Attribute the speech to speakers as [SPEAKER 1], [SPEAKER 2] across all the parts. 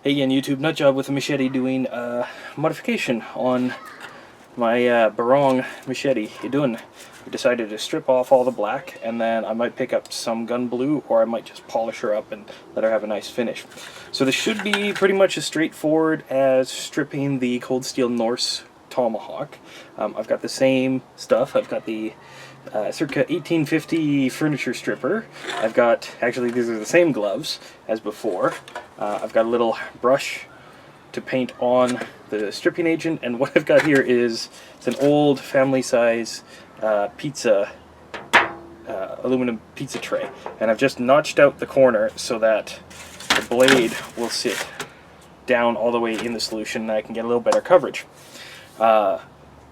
[SPEAKER 1] Hey again, YouTube, Nutjob with a Machete doing a modification on my Barong Machete, Idunn. I decided to strip off all the black, and then I might pick up some gun blue, or I might just polish her up and let her have a nice finish. So this should be pretty much as straightforward as stripping the Cold Steel Norse Tomahawk. I've got the same stuff. I've got the circa 1850 furniture stripper. I've got, actually these are the same gloves as before. I've got a little brush to paint on the stripping agent, and what I've got here is, it's an old family size pizza, aluminum pizza tray, and I've just notched out the corner so that the blade will sit down all the way in the solution and I can get a little better coverage.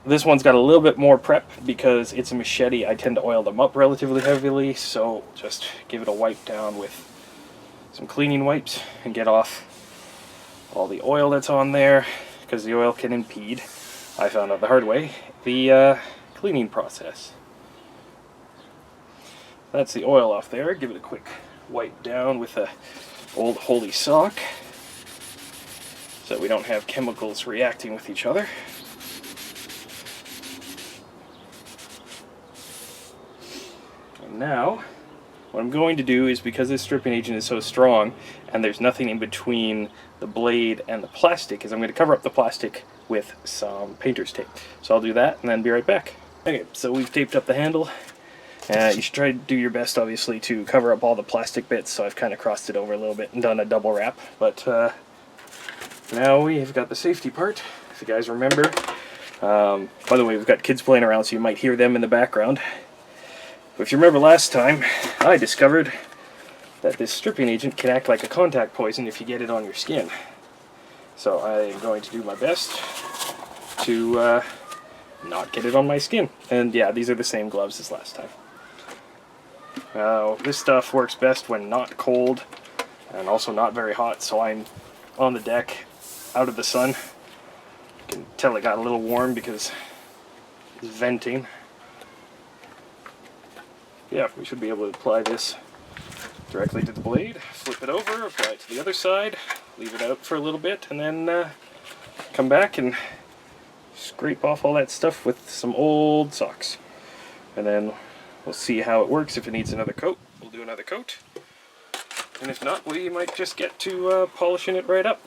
[SPEAKER 1] This one's got a little bit more prep because it's a machete. I tend to oil them up relatively heavily, so just give it a wipe down with some cleaning wipes and get off all the oil that's on there, because the oil can impede, I found out the hard way, the cleaning process. That's the oil off there. Give it a quick wipe down with a old holy sock so that we don't have chemicals reacting with each other. And now, what I'm going to do is, because this stripping agent is so strong and there's nothing in between the blade and the plastic, is I'm going to cover up the plastic with some painter's tape. So I'll do that and then be right back. Okay, so we've taped up the handle. You should try to do your best, obviously, to cover up all the plastic bits, so I've kind of crossed it over a little bit and done a double wrap. But now we've got the safety part, if you guys remember. By the way, we've got kids playing around, so you might hear them in the background. But if you remember last time, I discovered that this stripping agent can act like a contact poison if you get it on your skin. So I am going to do my best to not get it on my skin. And yeah, these are the same gloves as last time. Now, this stuff works best when not cold and also not very hot, so I'm on the deck, out of the sun. You can tell it got a little warm because it's venting. Yeah, we should be able to apply this directly to the blade, flip it over, apply it to the other side, leave it out for a little bit, and then come back and scrape off all that stuff with some old socks. And then we'll see how it works. If it needs another coat, we'll do another coat. And if not, we might just get to polishing it right up.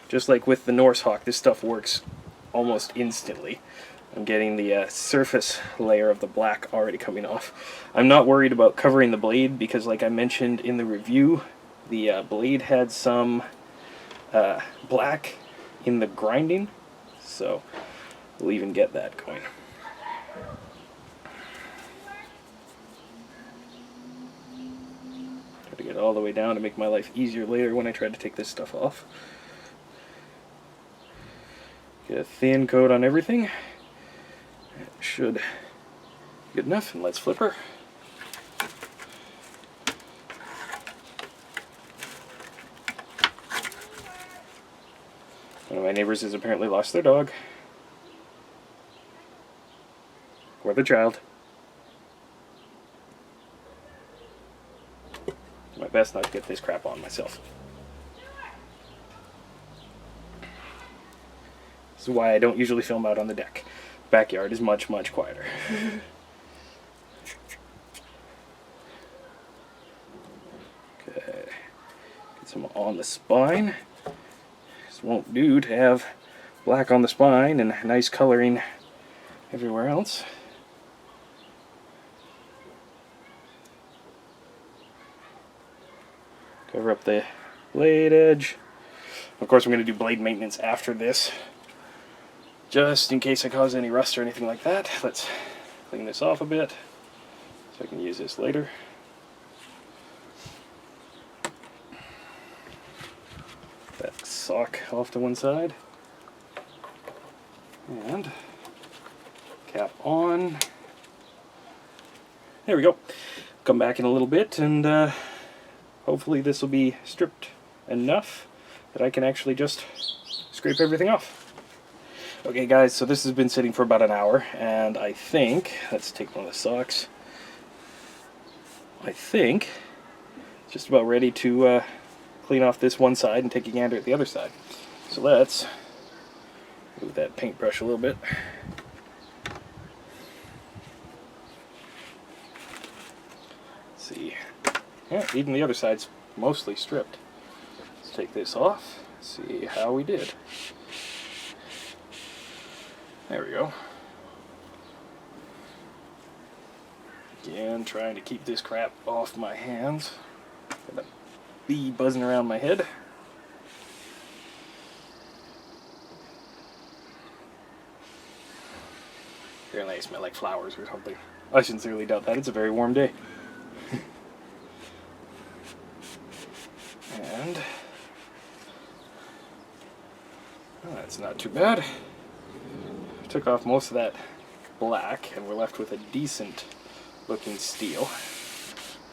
[SPEAKER 1] Just like with the Norse Hawk, this stuff works almost instantly. I'm getting the surface layer of the black already coming off. I'm not worried about covering the blade because, like I mentioned in the review, the blade had some black in the grinding, so we'll even get that going. Try to get it all the way down to make my life easier later when I try to take this stuff off. Get a thin coat on everything. That should be good enough, and let's flip her. One of my neighbors has apparently lost their dog. Or the child. Do my best not to get this crap on myself. This is why I don't usually film out on the deck. Backyard is much, much quieter. Okay, get some on the spine. This won't do to have black on the spine and nice coloring everywhere else. Cover up the blade edge. Of course, I'm going to do blade maintenance after this, just in case I cause any rust or anything like that. Let's clean this off a bit so I can use this later. That sock off to one side. And cap on. There we go. Come back in a little bit, and hopefully this will be stripped enough that I can actually just scrape everything off. Okay guys, so this has been sitting for about an hour, and I think, let's take one of the socks, I think just about ready to clean off this one side and take a gander at the other side. So let's move that paintbrush a little bit. Let's see. Yeah, even the other side's mostly stripped. Let's take this off, see how we did. There we go. Again, trying to keep this crap off my hands. Got a bee buzzing around my head. Apparently I smell like flowers or something. I sincerely doubt that. It's a very warm day. And well, that's not too bad. Took off most of that black and we're left with a decent looking steel.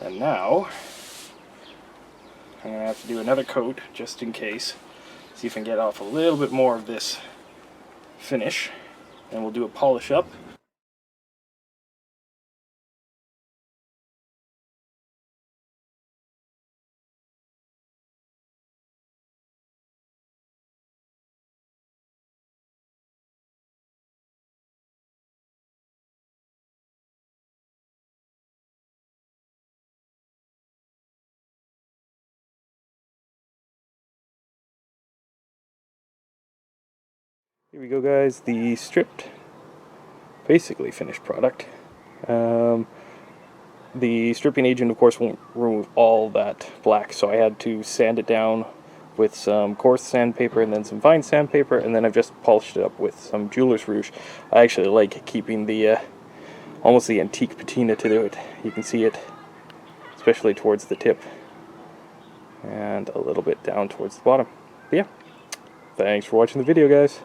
[SPEAKER 1] And now I'm going to have to do another coat just in case. See if I can get off a little bit more of this finish. And we'll do a polish up. Here we go, guys, the stripped, basically finished product. The stripping agent, of course, won't remove all that black, so I had to sand it down with some coarse sandpaper and then some fine sandpaper, and then I've just polished it up with some jeweler's rouge. I actually like keeping the almost the antique patina to it. You can see it, especially towards the tip, and a little bit down towards the bottom. But yeah, thanks for watching the video, guys.